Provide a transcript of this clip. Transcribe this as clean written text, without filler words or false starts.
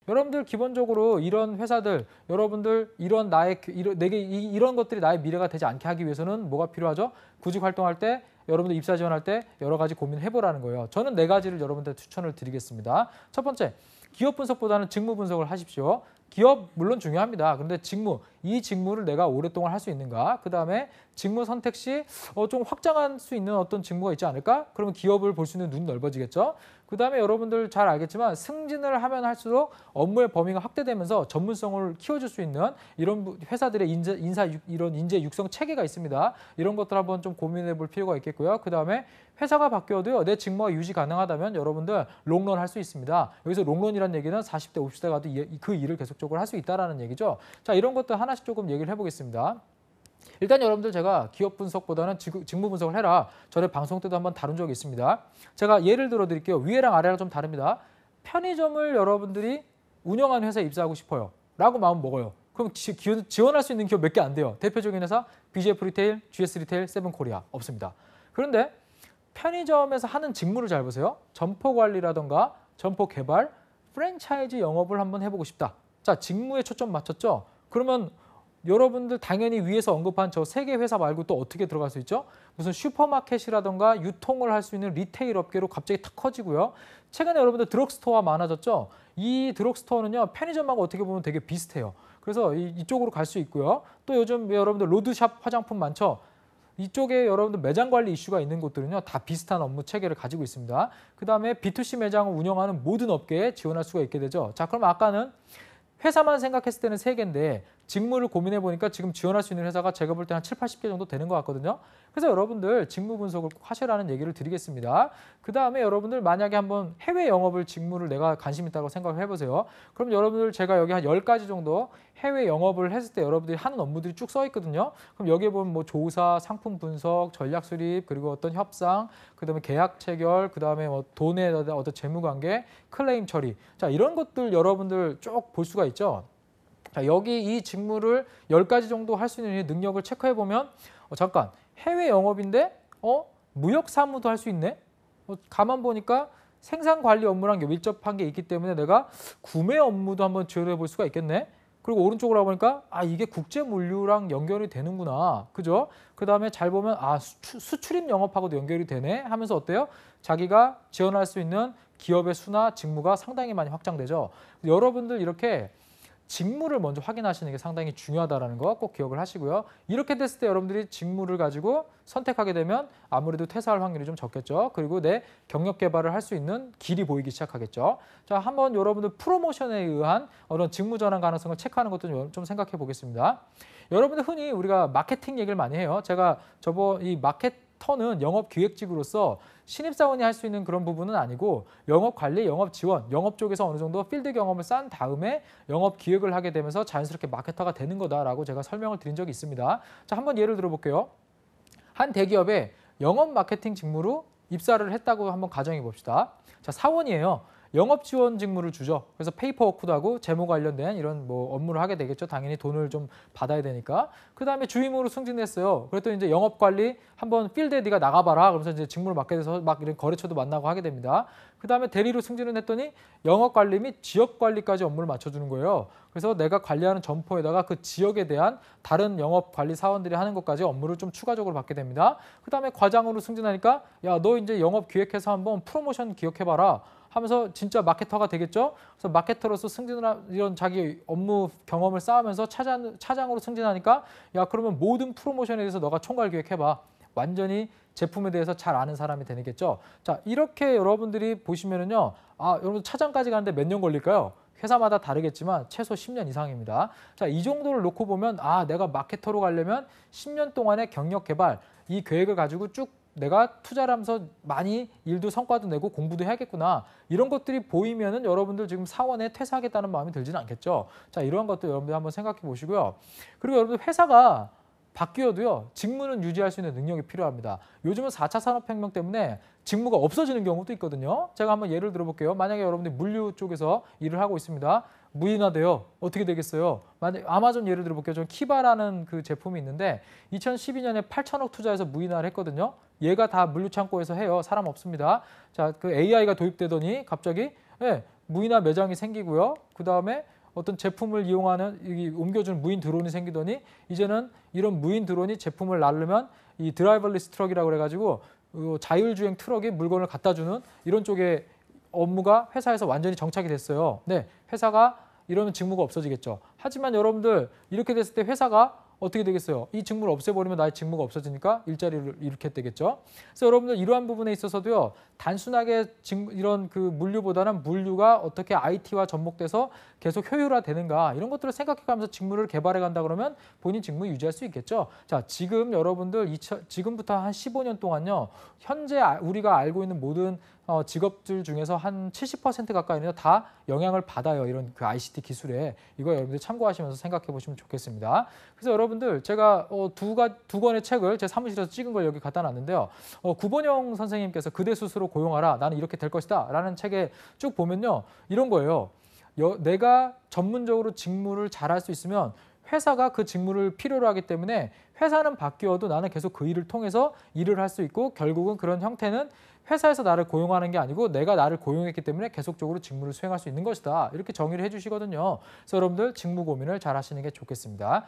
여러분들 기본적으로 이런 회사들, 여러분들 이런 내게 이런 것들이 나의 미래가 되지 않게 하기 위해서는 뭐가 필요하죠? 구직 활동할 때, 여러분들 입사 지원할 때 여러 가지 고민해보라는 거예요. 저는 4가지를 여러분들 추천을 드리겠습니다. 첫 번째, 기업 분석보다는 직무 분석을 하십시오. 기업 물론 중요합니다. 그런데 이 직무를 내가 오랫동안 할 수 있는가? 그 다음에 직무 선택 시 좀 확장할 수 있는 어떤 직무가 있지 않을까? 그러면 기업을 볼 수 있는 눈이 넓어지겠죠. 그 다음에 여러분들 잘 알겠지만 승진을 하면 할수록 업무의 범위가 확대되면서 전문성을 키워줄 수 있는 이런 회사들의 이런 인재 육성 체계가 있습니다. 이런 것들 한번 좀 고민해 볼 필요가 있겠고요. 그 다음에 회사가 바뀌어도요, 내 직무가 유지 가능하다면 여러분들 롱런 할 수 있습니다. 여기서 롱런이라는 얘기는 40대, 50대 가도 그 일을 계속적으로 할 수 있다는 얘기죠. 자, 이런 것들 하나씩 조금 얘기를 해보겠습니다. 일단 여러분들 제가 기업 분석보다는 직무 분석을 해라. 전에 방송 때도 한번 다룬 적이 있습니다. 제가 예를 들어 드릴게요. 위에랑 아래랑 좀 다릅니다. 편의점을 여러분들이 운영하는 회사에 입사하고 싶어요. 라고 마음 먹어요. 그럼 지원할 수 있는 기업 몇 개 안 돼요. 대표적인 회사 BJF 리테일, GS 리테일, 세븐코리아 없습니다. 그런데 편의점에서 하는 직무를 잘 보세요. 점포 관리라던가 점포 개발, 프랜차이즈 영업을 한번 해보고 싶다. 자, 직무에 초점 맞췄죠? 그러면 여러분들 당연히 위에서 언급한 저 3개 회사 말고 또 어떻게 들어갈 수 있죠? 무슨 슈퍼마켓이라던가 유통을 할 수 있는 리테일 업계로 갑자기 탁 커지고요. 최근에 여러분들 드럭스토어가 많아졌죠? 이 드럭스토어는요, 편의점하고 어떻게 보면 되게 비슷해요. 그래서 이쪽으로 갈 수 있고요. 또 요즘 여러분들 로드샵 화장품 많죠? 이쪽에 여러분들 매장 관리 이슈가 있는 곳들은요, 다 비슷한 업무 체계를 가지고 있습니다. 그 다음에 B2C 매장을 운영하는 모든 업계에 지원할 수가 있게 되죠. 자, 그럼 아까는 회사만 생각했을 때는 3개인데 직무를 고민해 보니까 지금 지원할 수 있는 회사가 제가 볼 때 한 7, 80개 정도 되는 것 같거든요. 그래서 여러분들 직무 분석을 꼭 하시라는 얘기를 드리겠습니다. 그 다음에 여러분들 만약에 한번 해외 영업을 직무를 내가 관심 있다고 생각을 해보세요. 그럼 여러분들 제가 여기 한 10가지 정도 해외 영업을 했을 때 여러분들이 하는 업무들이 쭉 써 있거든요. 그럼 여기에 보면 뭐 조사, 상품 분석, 전략 수립, 그리고 어떤 협상, 그다음에 계약 체결, 그다음에 뭐 돈의 어떤 재무 관계, 클레임 처리. 자, 이런 것들 여러분들 쭉 볼 수가 있죠. 자, 여기 이 직무를 10가지 정도 할 수 있는 능력을 체크해 보면 잠깐 해외 영업인데 무역 사무도 할 수 있네. 가만 보니까 생산 관리 업무랑 밀접한 게 있기 때문에 내가 구매 업무도 한번 지원해 볼 수가 있겠네. 그리고 오른쪽으로 가보니까 이게 국제 물류랑 연결이 되는구나. 그죠? 그다음에 잘 보면 수출입 영업하고도 연결이 되네 하면서 어때요? 자기가 지원할 수 있는 기업의 수나 직무가 상당히 많이 확장되죠. 여러분들 이렇게 직무를 먼저 확인하시는 게 상당히 중요하다는 거 꼭 기억을 하시고요. 이렇게 됐을 때 여러분들이 직무를 가지고 선택하게 되면 아무래도 퇴사할 확률이 좀 적겠죠. 그리고 내 경력 개발을 할 수 있는 길이 보이기 시작하겠죠. 자, 한번 여러분들 프로모션에 의한 어떤 직무 전환 가능성을 체크하는 것도 좀 생각해 보겠습니다. 여러분들 흔히 우리가 마케팅 얘기를 많이 해요. 제가 이 마케터는 영업기획직으로서 신입사원이 할 수 있는 그런 부분은 아니고 영업관리, 영업지원, 영업 쪽에서 어느 정도 필드 경험을 쌓은 다음에 영업기획을 하게 되면서 자연스럽게 마케터가 되는 거다라고 제가 설명을 드린 적이 있습니다. 자, 한번 예를 들어볼게요. 한 대기업에 영업 마케팅 직무로 입사를 했다고 한번 가정해 봅시다. 자, 사원이에요. 영업 지원 직무를 주죠. 그래서 페이퍼워크도 하고 재무 관련된 이런 뭐 업무를 하게 되겠죠. 당연히 돈을 좀 받아야 되니까. 그 다음에 주임으로 승진했어요. 그랬더니 이제 영업 관리 한번 필드에 네가 나가봐라. 그러면서 이제 직무를 맡게 돼서 막 이런 거래처도 만나고 하게 됩니다. 그 다음에 대리로 승진을 했더니 영업 관리 및 지역 관리까지 업무를 맡겨주는 거예요. 그래서 내가 관리하는 점포에다가 그 지역에 대한 다른 영업 관리 사원들이 하는 것까지 업무를 좀 추가적으로 받게 됩니다. 그 다음에 과장으로 승진하니까 야, 너 이제 영업 기획해서 한번 프로모션 기획해봐라. 하면서 진짜 마케터가 되겠죠. 그래서 마케터로서 이런 자기 업무 경험을 쌓으면서 차장으로 승진하니까 야, 그러면 모든 프로모션에 대해서 너가 총괄 기획해봐. 완전히 제품에 대해서 잘 아는 사람이 되겠죠. 자, 이렇게 여러분들이 보시면은요. 여러분 차장까지 가는데 몇 년 걸릴까요? 회사마다 다르겠지만 최소 10년 이상입니다. 자, 이 정도를 놓고 보면 내가 마케터로 가려면 10년 동안의 경력 개발, 이 계획을 가지고 쭉 내가 투자를 하면서 많이 일도 성과도 내고 공부도 해야겠구나. 이런 것들이 보이면은 여러분들 지금 사원에 퇴사하겠다는 마음이 들지는 않겠죠. 자, 이러한 것도 여러분들 한번 생각해 보시고요. 그리고 여러분들 회사가 바뀌어도요, 직무는 유지할 수 있는 능력이 필요합니다. 요즘은 4차 산업혁명 때문에 직무가 없어지는 경우도 있거든요. 제가 한번 예를 들어볼게요. 만약에 여러분들이 물류 쪽에서 일을 하고 있습니다. 무인화돼요. 어떻게 되겠어요? 만약 아마존 예를 들어볼게요. 전 키바라는 그 제품이 있는데 2012년에 8천억 투자해서 무인화를 했거든요. 얘가 다 물류 창고에서 해요. 사람 없습니다. 자, 그 AI가 도입되더니 갑자기 무인화 매장이 생기고요. 그다음에 어떤 제품을 이용하는 옮겨주는 무인 드론이 생기더니 이제는 이런 무인 드론이 제품을 날르면 이 드라이버리스 트럭이라고 그래가지고 자율주행 트럭이 물건을 갖다 주는 이런 쪽의 업무가 회사에서 완전히 정착이 됐어요. 네, 회사가 이러면 직무가 없어지겠죠. 하지만 여러분들 이렇게 됐을 때 회사가 어떻게 되겠어요? 이 직무를 없애버리면 나의 직무가 없어지니까 일자리를 잃게 되겠죠. 그래서 여러분들 이러한 부분에 있어서도요. 단순하게 이런 그 물류보다는 물류가 어떻게 IT와 접목돼서 계속 효율화되는가 이런 것들을 생각해가면서 직무를 개발해 간다 그러면 본인 직무 유지할 수 있겠죠. 자, 지금 여러분들 지금부터 한 15년 동안요. 현재 우리가 알고 있는 모든 직업들 중에서 한 70% 가까이는 다 영향을 받아요. 이런 그 ICT 기술에. 이거 여러분들 참고하시면서 생각해 보시면 좋겠습니다. 그래서 여러분들 제가 두 권의 책을 제 사무실에서 찍은 걸 여기 갖다 놨는데요. 구본영 선생님께서 그대 스스로 고용하라. 나는 이렇게 될 것이다. 라는 책에 쭉 보면요. 이런 거예요. 내가 전문적으로 직무를 잘할 수 있으면 회사가 그 직무를 필요로 하기 때문에 회사는 바뀌어도 나는 계속 그 일을 통해서 일을 할 수 있고 결국은 그런 형태는 회사에서 나를 고용하는 게 아니고 내가 나를 고용했기 때문에 계속적으로 직무를 수행할 수 있는 것이다. 이렇게 정의를 해주시거든요. 그래서 여러분들 직무 고민을 잘 하시는 게 좋겠습니다.